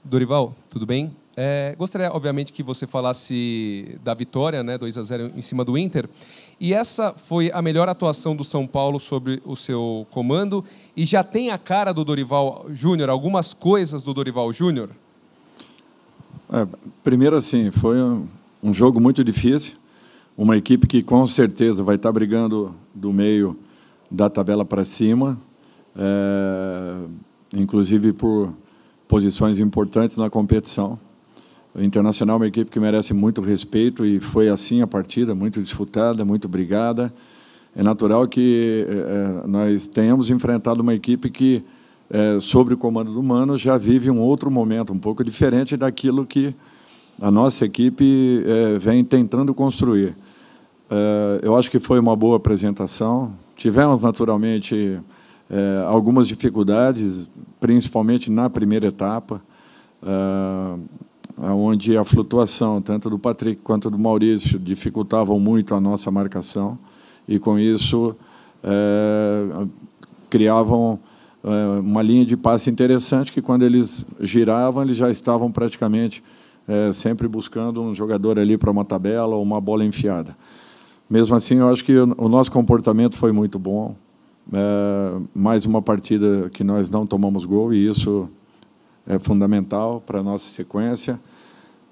Dorival, tudo bem? Gostaria, obviamente, que você falasse da vitória, né, 2-0 em cima do Inter. E essa foi a melhor atuação do São Paulo sobre o seu comando? E já tem a cara do Dorival Júnior, algumas coisas do Dorival Júnior? Primeiro, assim, foi um jogo muito difícil. Uma equipe que, com certeza, vai estar brigando do meio da tabela para cima, inclusive por posições importantes na competição. O Internacional é uma equipe que merece muito respeito e foi assim a partida, muito disputada, muito brigada. É natural que nós tenhamos enfrentado uma equipe que, sob o comando do Mano, já vive um outro momento, um pouco diferente daquilo que a nossa equipe vem tentando construir. Eu acho que foi uma boa apresentação. Tivemos, naturalmente, algumas dificuldades, principalmente na primeira etapa, onde a flutuação, tanto do Patrick quanto do Maurício, dificultavam muito a nossa marcação, e, com isso, criavam uma linha de passe interessante, que, quando eles giravam, eles já estavam praticamente sempre buscando um jogador ali para uma tabela ou uma bola enfiada. Mesmo assim, eu acho que o nosso comportamento foi muito bom. Mais uma partida que nós não tomamos gol, e isso é fundamental para a nossa sequência.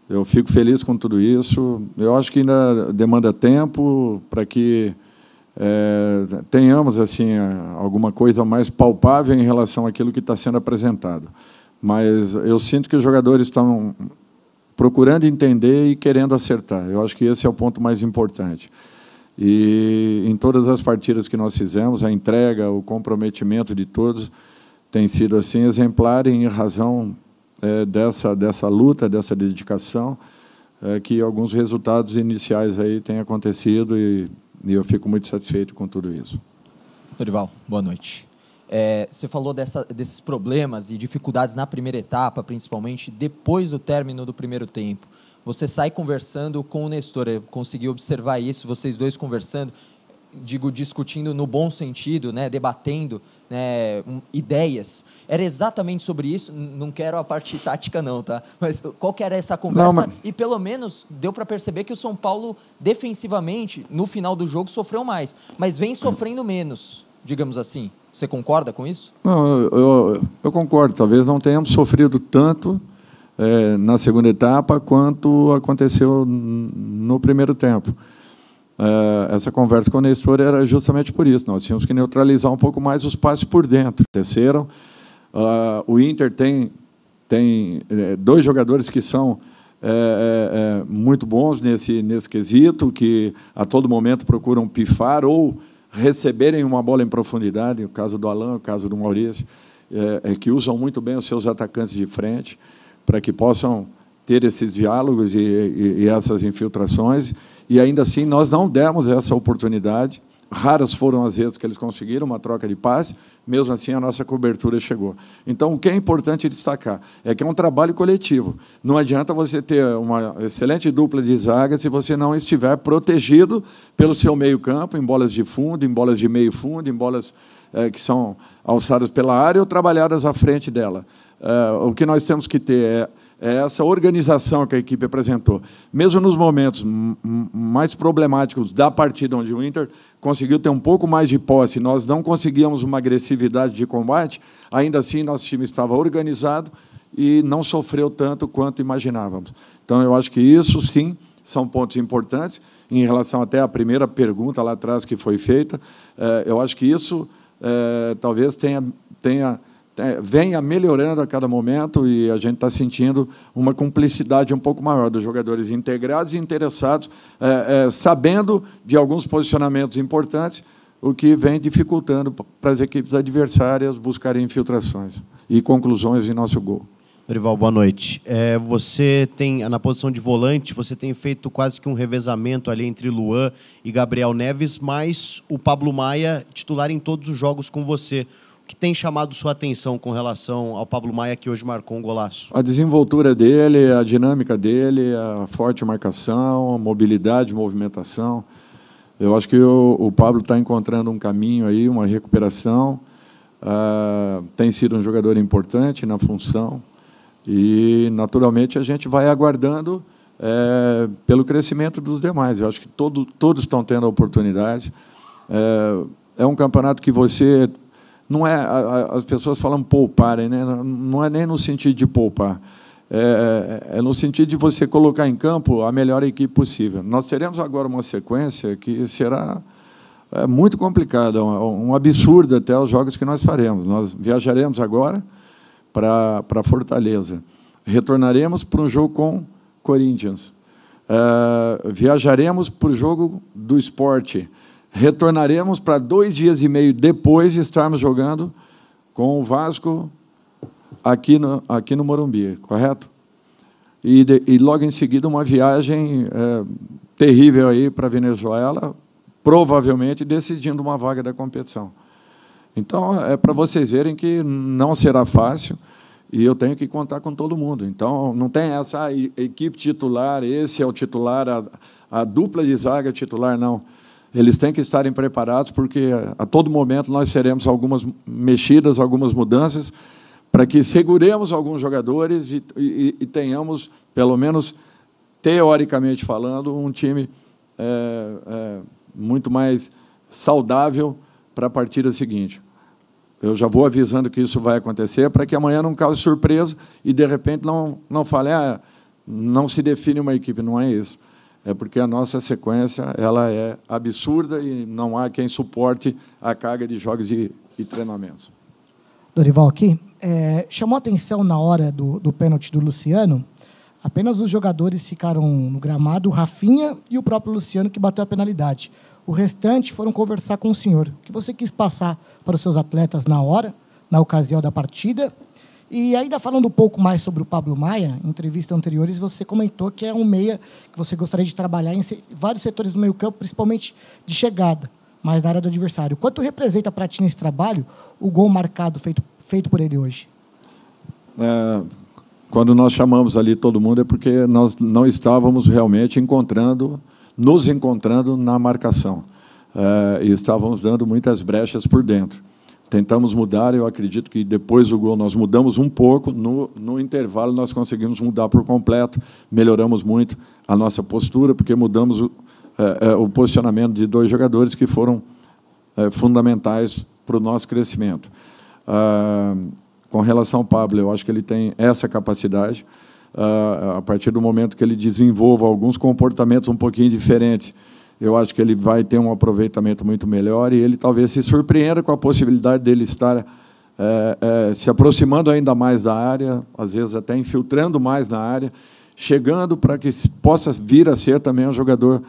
Eu fico feliz com tudo isso. Eu acho que ainda demanda tempo para que tenhamos assim alguma coisa mais palpável em relação àquilo que está sendo apresentado. Mas eu sinto que os jogadores estão procurando entender e querendo acertar. Eu acho que esse é o ponto mais importante. E, em todas as partidas que nós fizemos, a entrega, o comprometimento de todos tem sido assim exemplar, em razão dessa luta, dessa dedicação, que alguns resultados iniciais aí têm acontecido, e eu fico muito satisfeito com tudo isso. Dorival, boa noite. Você falou desses problemas e dificuldades na primeira etapa, principalmente depois do término do primeiro tempo. Você sai conversando com o Nestor, eu consegui observar isso, vocês dois conversando, digo, discutindo no bom sentido, né, debatendo, né, ideias. Era exatamente sobre isso? Não quero a parte tática não, tá? Mas qual que era essa conversa? Não, e pelo menos deu para perceber que o São Paulo, defensivamente, no final do jogo, sofreu mais, mas vem sofrendo menos, digamos assim. Você concorda com isso? Não, eu concordo. Talvez não tenhamos sofrido tanto na segunda etapa quanto aconteceu no primeiro tempo. Essa conversa com o Nestor era justamente por isso. Nós tínhamos que neutralizar um pouco mais os passes por dentro. Aconteceram. O Inter tem dois jogadores que são muito bons nesse quesito, que a todo momento procuram pifar ou receberem uma bola em profundidade, o caso do Alan, o caso do Maurício, que usam muito bem os seus atacantes de frente, para que possam ter esses diálogos e essas infiltrações, e ainda assim nós não demos essa oportunidade. Raras foram as vezes que eles conseguiram uma troca de passe, mesmo assim a nossa cobertura chegou. Então, o que é importante destacar é que é um trabalho coletivo. Não adianta você ter uma excelente dupla de zaga se você não estiver protegido pelo seu meio-campo, em bolas de fundo, em bolas de meio fundo, em bolas que são alçadas pela área ou trabalhadas à frente dela. O que nós temos que ter é essa organização que a equipe apresentou. Mesmo nos momentos mais problemáticos da partida, onde o Inter conseguiu ter um pouco mais de posse, nós não conseguíamos uma agressividade de combate, ainda assim nosso time estava organizado e não sofreu tanto quanto imaginávamos. Então, eu acho que isso, sim, são pontos importantes. Em relação até à primeira pergunta lá atrás que foi feita, eu acho que isso talvez venha melhorando a cada momento, e a gente está sentindo uma cumplicidade um pouco maior dos jogadores integrados e interessados, sabendo de alguns posicionamentos importantes, o que vem dificultando para as equipes adversárias buscarem infiltrações e conclusões em nosso gol. Dorival, boa noite. Você tem, na posição de volante, você tem feito quase que um revezamento ali entre Luan e Gabriel Neves, mas o Pablo Maia titular em todos os jogos com você. O que tem chamado sua atenção com relação ao Pablo Maia, que hoje marcou um golaço? A desenvoltura dele, a dinâmica dele, a forte marcação, a mobilidade, movimentação. Eu acho que o Pablo está encontrando um caminho aí, uma recuperação. Tem sido um jogador importante na função. E, naturalmente, a gente vai aguardando pelo crescimento dos demais. Eu acho que todos estão tendo a oportunidade. É um campeonato que você... Não é, as pessoas falam pouparem, né? Não é nem no sentido de poupar. É no sentido de você colocar em campo a melhor equipe possível. Nós teremos agora uma sequência que será muito complicada, um absurdo até os jogos que nós faremos. Nós viajaremos agora para Fortaleza. Retornaremos para um jogo com Corinthians. Viajaremos para o jogo do Sport. Retornaremos para 2 dias e meio depois estarmos jogando com o Vasco aqui no Morumbi, correto? E logo em seguida uma viagem terrível aí para a Venezuela, provavelmente decidindo uma vaga da competição. Então, é para vocês verem que não será fácil e eu tenho que contar com todo mundo. Então, não tem essa equipe titular, esse é o titular, a dupla de zaga titular, não. Eles têm que estarem preparados, porque a todo momento nós teremos algumas mexidas, algumas mudanças, para que seguremos alguns jogadores e tenhamos, pelo menos teoricamente falando, um time muito mais saudável para a partida seguinte. Eu já vou avisando que isso vai acontecer, para que amanhã não cause surpresa e, de repente, não fale, não se define uma equipe. Não é isso. É porque a nossa sequência ela é absurda e não há quem suporte a carga de jogos e treinamentos. Dorival, aqui, chamou a atenção na hora do pênalti do Luciano, apenas os jogadores ficaram no gramado, o Rafinha e o próprio Luciano, que bateu a penalidade. O restante foram conversar com o senhor. O que você quis passar para os seus atletas na hora, na ocasião da partida? E ainda falando um pouco mais sobre o Pablo Maia, em entrevistas anteriores, você comentou que é um meia que você gostaria de trabalhar em vários setores do meio-campo, principalmente de chegada, mas na área do adversário. Quanto representa para ti nesse trabalho o gol marcado feito por ele hoje? Quando nós chamamos ali todo mundo é porque nós não estávamos realmente nos encontrando na marcação. E estávamos dando muitas brechas por dentro. Tentamos mudar, eu acredito que depois do gol nós mudamos um pouco, no intervalo nós conseguimos mudar por completo, melhoramos muito a nossa postura, porque mudamos o posicionamento de 2 jogadores que foram fundamentais para o nosso crescimento. Com relação ao Pablo, eu acho que ele tem essa capacidade, a partir do momento que ele desenvolva alguns comportamentos um pouquinho diferentes, eu acho que ele vai ter um aproveitamento muito melhor e ele talvez se surpreenda com a possibilidade dele estar se aproximando ainda mais da área, às vezes até infiltrando mais na área, chegando para que possa vir a ser também um jogador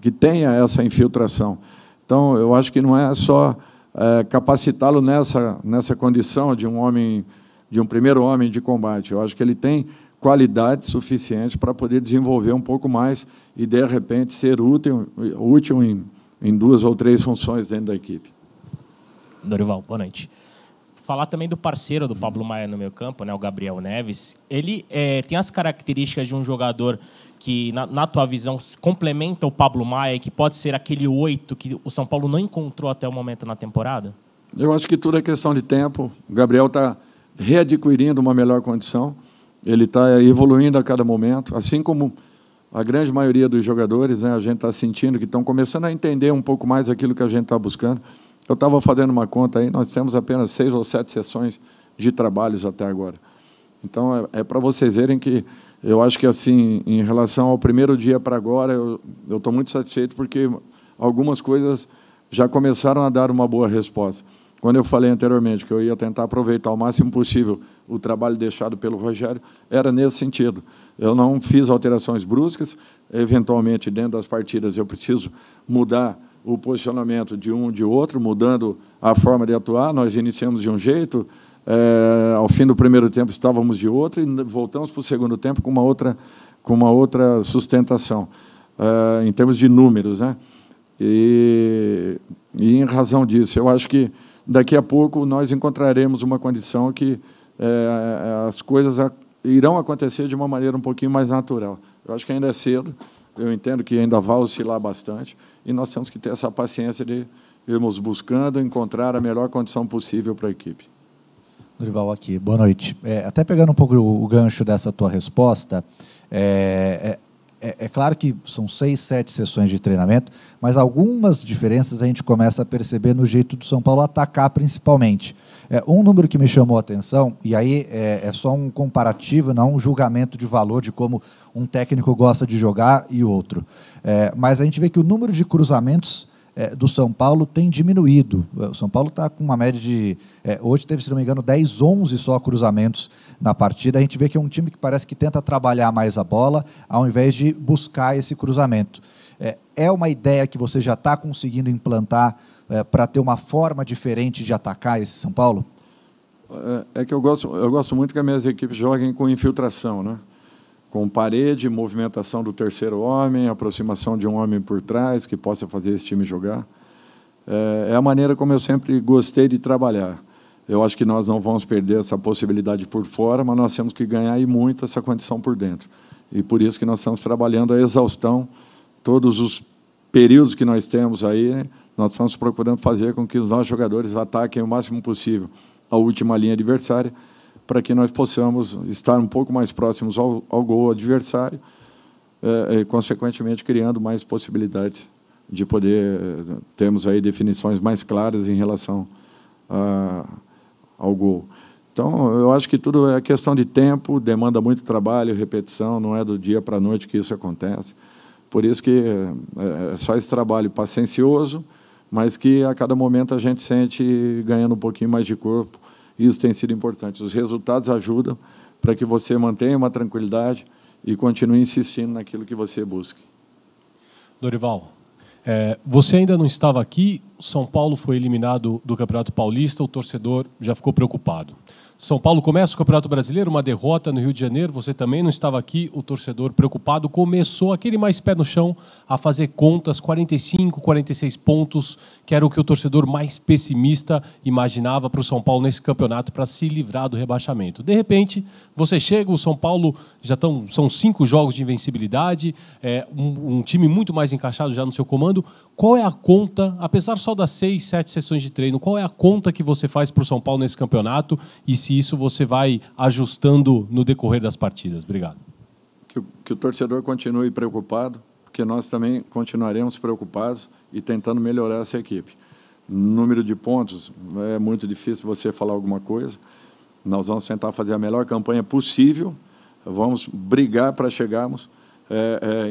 que tenha essa infiltração. Então, eu acho que não é só capacitá-lo nessa condição de um primeiro homem de combate. Eu acho que ele tem qualidade suficiente para poder desenvolver um pouco mais e, de repente, ser útil em 2 ou 3 funções dentro da equipe. Dorival, boa noite. Falar também do parceiro do Pablo Maia no meio campo, né, o Gabriel Neves. Ele tem as características de um jogador que, na tua visão, complementa o Pablo Maia e que pode ser aquele 8 que o São Paulo não encontrou até o momento na temporada? Eu acho que tudo é questão de tempo. O Gabriel está readquirindo uma melhor condição. Ele está evoluindo a cada momento, assim como a grande maioria dos jogadores, né, a gente está sentindo que estão começando a entender um pouco mais aquilo que a gente está buscando. Eu estava fazendo uma conta aí, nós temos apenas 6 ou 7 sessões de trabalhos até agora. Então, é para vocês verem que eu acho que, assim, em relação ao primeiro dia para agora, eu estou muito satisfeito porque algumas coisas já começaram a dar uma boa resposta. Quando eu falei anteriormente que eu ia tentar aproveitar o máximo possível o trabalho deixado pelo Rogério, era nesse sentido. Eu não fiz alterações bruscas, eventualmente, dentro das partidas, eu preciso mudar o posicionamento de um de outro, mudando a forma de atuar. Nós iniciamos de um jeito, ao fim do primeiro tempo estávamos de outro, e voltamos para o segundo tempo com uma outra sustentação, em termos de números, né? E em razão disso, eu acho que daqui a pouco nós encontraremos uma condição que as coisas irão acontecer de uma maneira um pouquinho mais natural. Eu acho que ainda é cedo, eu entendo que ainda vai oscilar bastante, e nós temos que ter essa paciência de irmos buscando encontrar a melhor condição possível para a equipe. Dorival aqui, boa noite. Até pegando um pouco o gancho dessa tua resposta, é claro que são 6, 7 sessões de treinamento, mas algumas diferenças a gente começa a perceber no jeito do São Paulo atacar principalmente. Um número que me chamou a atenção, e aí é só um comparativo, não um julgamento de valor de como um técnico gosta de jogar e outro. Mas a gente vê que o número de cruzamentos do São Paulo tem diminuído. O São Paulo está com uma média de... hoje teve, se não me engano, 10, 11 só cruzamentos na partida. A gente vê que é um time que parece que tenta trabalhar mais a bola, ao invés de buscar esse cruzamento. É uma ideia que você já está conseguindo implantar para ter uma forma diferente de atacar esse São Paulo? É que eu gosto muito que as minhas equipes joguem com infiltração, né? Com parede, movimentação do terceiro homem, aproximação de um homem por trás, que possa fazer esse time jogar. É a maneira como eu sempre gostei de trabalhar. Eu acho que nós não vamos perder essa possibilidade por fora, mas nós temos que ganhar e muito essa condição por dentro. E por isso que nós estamos trabalhando a exaustão, todos os períodos que nós temos aí, nós estamos procurando fazer com que os nossos jogadores ataquem o máximo possível a última linha adversária, para que nós possamos estar um pouco mais próximos ao gol adversário, e, consequentemente, criando mais possibilidades de poder termos aí definições mais claras em relação ao gol. Então, eu acho que tudo é questão de tempo, demanda muito trabalho, repetição, não é do dia para a noite que isso acontece. Por isso que é só esse trabalho paciencioso, mas que a cada momento a gente sente ganhando um pouquinho mais de corpo. Isso tem sido importante. Os resultados ajudam para que você mantenha uma tranquilidade e continue insistindo naquilo que você busca. Dorival, você ainda não estava aqui, São Paulo foi eliminado do Campeonato Paulista, o torcedor já ficou preocupado. São Paulo começa o Campeonato Brasileiro, uma derrota no Rio de Janeiro, você também não estava aqui, o torcedor preocupado começou aquele mais pé no chão a fazer contas, 45, 46 pontos, que era o que o torcedor mais pessimista imaginava para o São Paulo nesse campeonato para se livrar do rebaixamento. De repente, você chega, o São Paulo são 5 jogos de invencibilidade, um time muito mais encaixado já no seu comando. Qual é a conta, apesar só das 6, 7 sessões de treino, qual é a conta que você faz para o São Paulo nesse campeonato e se isso você vai ajustando no decorrer das partidas? Obrigado. Que o torcedor continue preocupado, porque nós também continuaremos preocupados e tentando melhorar essa equipe. Número de pontos, é muito difícil você falar alguma coisa. Nós vamos tentar fazer a melhor campanha possível, vamos brigar para chegarmos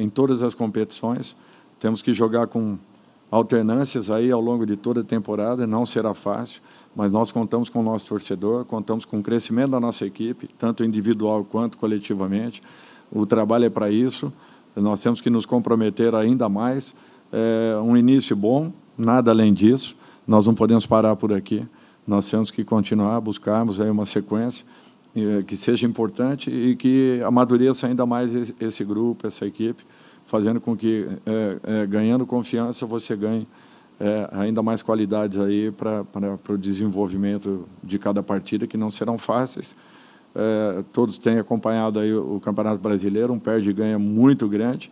em todas as competições. Temos que jogar com alternâncias aí ao longo de toda a temporada, não será fácil, mas nós contamos com o nosso torcedor, contamos com o crescimento da nossa equipe, tanto individual quanto coletivamente. O trabalho é para isso, nós temos que nos comprometer ainda mais. Um início bom, nada além disso, nós não podemos parar por aqui, nós temos que continuar, buscarmos aí uma sequência que seja importante e que amadureça ainda mais esse grupo, essa equipe, fazendo com que, ganhando confiança, você ganhe ainda mais qualidades aí para o desenvolvimento de cada partida, que não serão fáceis. Todos têm acompanhado aí o Campeonato Brasileiro, um perde e ganha muito grande,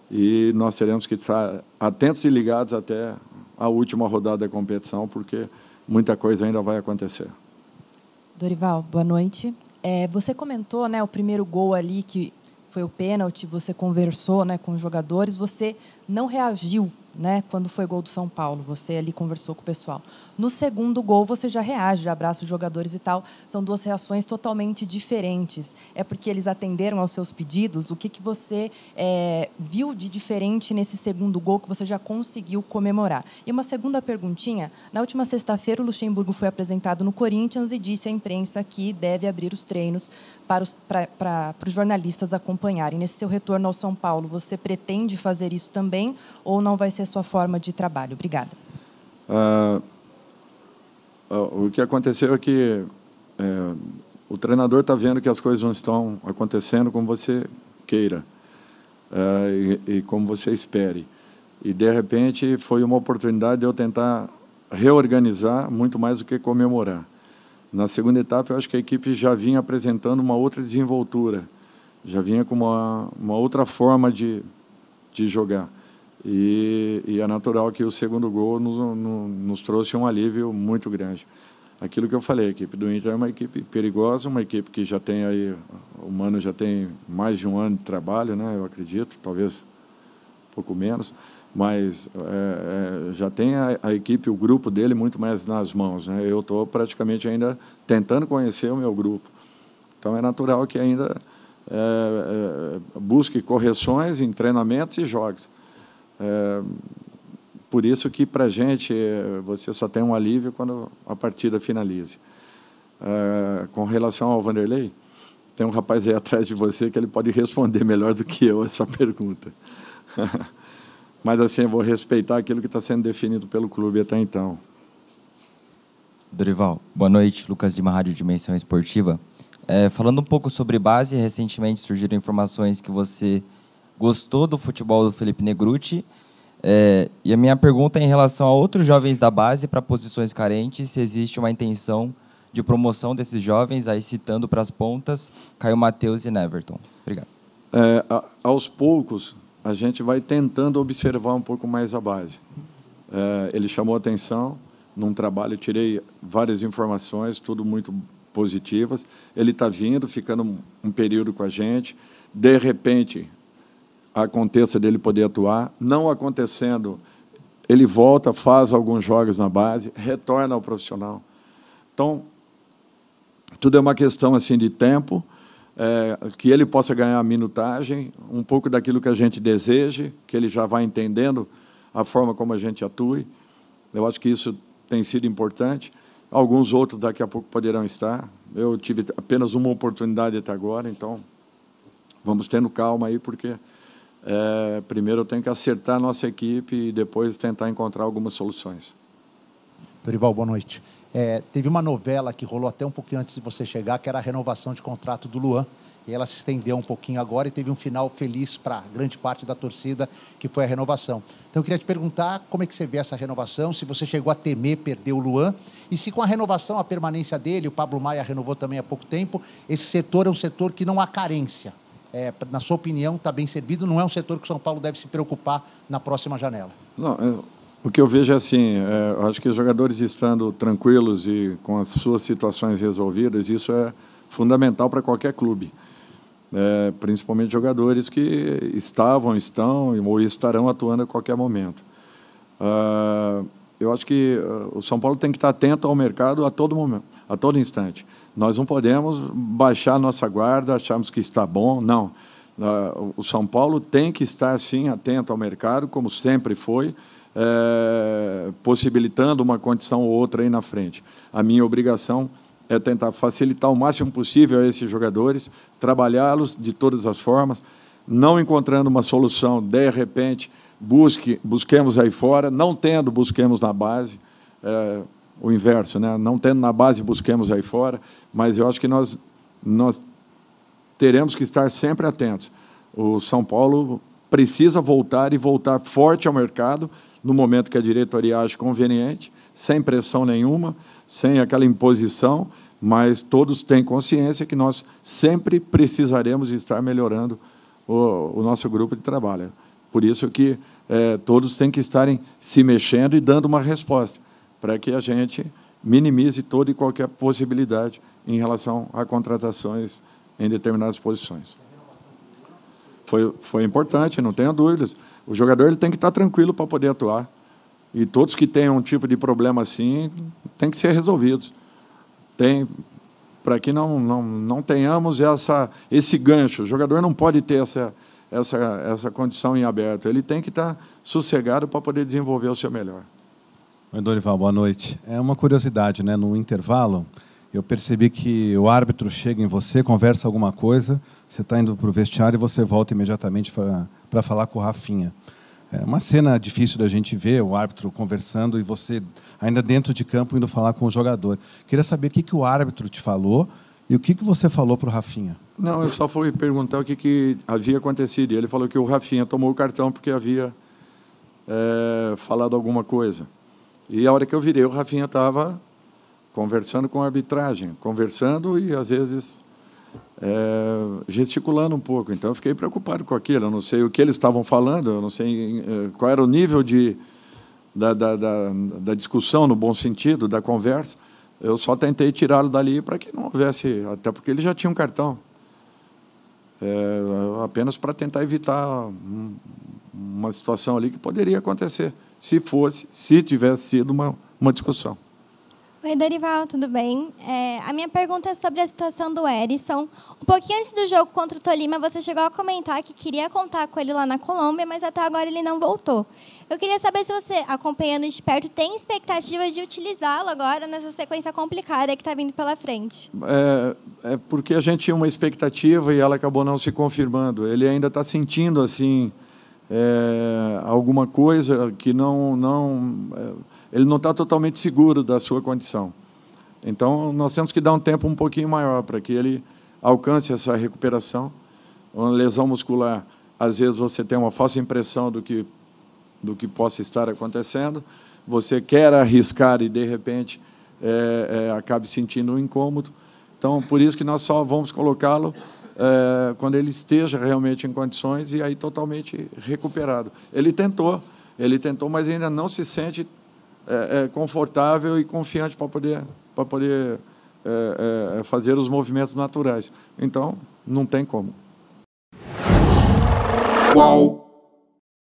e nós teremos que estar atentos e ligados até a última rodada da competição, porque muita coisa ainda vai acontecer. Dorival, boa noite. Você comentou, né, o primeiro gol ali, que foi o pênalti, você conversou, né, com os jogadores, você não reagiu, né, quando foi gol do São Paulo, você ali conversou com o pessoal. No segundo gol, você já reage, já abraça os jogadores e tal. São duas reações totalmente diferentes. É porque eles atenderam aos seus pedidos? O que você viu de diferente nesse segundo gol que você já conseguiu comemorar? E uma segunda perguntinha. Na última sexta-feira, o Luxemburgo foi apresentado no Corinthians e disse à imprensa que deve abrir os treinos para os jornalistas acompanharem. Nesse seu retorno ao São Paulo, você pretende fazer isso também ou não vai ser sua forma de trabalho? Obrigada. O que aconteceu é que o treinador está vendo que as coisas não estão acontecendo como você queira e como você espere. E, de repente, foi uma oportunidade de eu tentar reorganizar muito mais do que comemorar. Na segunda etapa, eu acho que a equipe já vinha apresentando uma outra desenvoltura, já vinha com uma outra forma de jogar. E é natural que o segundo gol nos trouxe um alívio muito grande. aquilo que eu falei, a equipe do Inter é uma equipe perigosa, uma equipe que já tem aí, o Mano já tem mais de um ano de trabalho, né, eu acredito, talvez um pouco menos, mas já tem a equipe, o grupo dele muito mais nas mãos, né? Eu estou praticamente ainda tentando conhecer o meu grupo. Então, é natural que ainda busque correções em treinamentos e jogos. Por isso que, para a gente, você só tem um alívio quando a partida finalize. Com relação ao Vanderlei, tem um rapaz aí atrás de você que ele pode responder melhor do que eu essa pergunta. Mas, assim, eu vou respeitar aquilo que está sendo definido pelo clube até então. Dorival, boa noite. Lucas Lima, Rádio Dimensão Esportiva. Falando um pouco sobre base, recentemente surgiram informações que você gostou do futebol do Felipe Negrutti. E a minha pergunta é em relação a outros jovens da base para posições carentes, se existe uma intenção de promoção desses jovens, aí citando para as pontas, Caio Mateus e Neverton. Obrigado. Aos poucos, a gente vai tentando observar um pouco mais a base. Ele chamou a atenção num trabalho, tirei várias informações, tudo muito positivas. Ele está vindo, ficando um período com a gente. De repente, aconteça dele poder atuar. Não acontecendo, ele volta, faz alguns jogos na base, retorna ao profissional. Então, tudo é uma questão assim de tempo, que ele possa ganhar a minutagem, um pouco daquilo que a gente deseja, que ele já vai entendendo a forma como a gente atue. Eu acho que isso tem sido importante. Alguns outros daqui a pouco poderão estar. Eu tive apenas uma oportunidade até agora, então vamos tendo calma aí, porque primeiro eu tenho que acertar a nossa equipe e depois tentar encontrar algumas soluções. Dorival, boa noite. Teve uma novela que rolou até um pouquinho antes de você chegar, que era a renovação de contrato do Luan, e ela se estendeu um pouquinho agora e teve um final feliz para grande parte da torcida, que foi a renovação. Então, eu queria te perguntar como é que você vê essa renovação, se você chegou a temer perder o Luan, e se com a renovação, a permanência dele, o Pablo Maia renovou também há pouco tempo, esse setor é um setor que não há carência. Na sua opinião, está bem servido, não é um setor que o São Paulo deve se preocupar na próxima janela? Não, o que eu vejo é assim, eu acho que os jogadores estando tranquilos e com as suas situações resolvidas, isso é fundamental para qualquer clube. Principalmente jogadores que estão ou estarão atuando a qualquer momento. Eu acho que o São Paulo tem que estar atento ao mercado a todo momento, a todo instante. Nós não podemos baixar a nossa guarda, acharmos que está bom, não. O São Paulo tem que estar, sim, atento ao mercado, como sempre foi, possibilitando uma condição ou outra aí na frente. A minha obrigação é tentar facilitar o máximo possível a esses jogadores, trabalhá-los de todas as formas, não encontrando uma solução, de repente, busquemos aí fora, não tendo, busquemos na base, o inverso, né? Não tendo na base, busquemos aí fora, mas eu acho que nós teremos que estar sempre atentos. O São Paulo precisa voltar e voltar forte ao mercado, no momento que a diretoria acha conveniente, sem pressão nenhuma, sem aquela imposição, mas todos têm consciência que nós sempre precisaremos estar melhorando o nosso grupo de trabalho. Por isso que todos têm que estarem se mexendo e dando uma resposta, para que a gente minimize toda e qualquer possibilidade em relação a contratações em determinadas posições. Foi importante, não tenha dúvidas. O jogador ele tem que estar tranquilo para poder atuar. E todos que tenham um tipo de problema assim, tem que ser resolvidos. Para que não tenhamos esse gancho. O jogador não pode ter essa condição em aberto. Ele tem que estar sossegado para poder desenvolver o seu melhor. Oi, Dorival, boa noite. É uma curiosidade, né? No intervalo, eu percebi que o árbitro chega em você, conversa alguma coisa, você está indo para o vestiário e você volta imediatamente para falar com o Rafinha. É uma cena difícil da gente ver, o árbitro conversando e você ainda dentro de campo indo falar com o jogador. Queria saber o que o árbitro te falou e o que você falou para o Rafinha. Não, eu só fui perguntar o que havia acontecido. E ele falou que o Rafinha tomou o cartão porque havia falado alguma coisa. E a hora que eu virei, o Rafinha estava conversando com a arbitragem, conversando e, às vezes, gesticulando um pouco. Então, eu fiquei preocupado com aquilo. Eu não sei o que eles estavam falando, eu não sei qual era o nível da discussão, no bom sentido, da conversa, Eu só tentei tirá-lo dali para que não houvesse, até porque ele já tinha um cartão, apenas para tentar evitar uma situação ali que poderia acontecer, se tivesse sido uma discussão. Oi, Dorival, tudo bem? A minha pergunta é sobre a situação do Erisson. Um pouquinho antes do jogo contra o Tolima, você chegou a comentar que queria contar com ele lá na Colômbia, mas até agora ele não voltou. Eu queria saber se você, acompanhando de perto, tem expectativa de utilizá-lo agora nessa sequência complicada que está vindo pela frente. Porque a gente tinha uma expectativa e ela acabou não se confirmando. Ele ainda está sentindo assim alguma coisa que ele não está totalmente seguro da sua condição. Então, nós temos que dar um tempo um pouquinho maior para que ele alcance essa recuperação. Uma lesão muscular, às vezes você tem uma falsa impressão do que possa estar acontecendo, você quer arriscar e, de repente, acabe sentindo um incômodo. Então, por isso que nós só vamos colocá-lo quando ele esteja realmente em condições e aí totalmente recuperado. Ele tentou, mas ainda não se sente confortável e confiante para poder fazer os movimentos naturais. Então, não tem como. Qual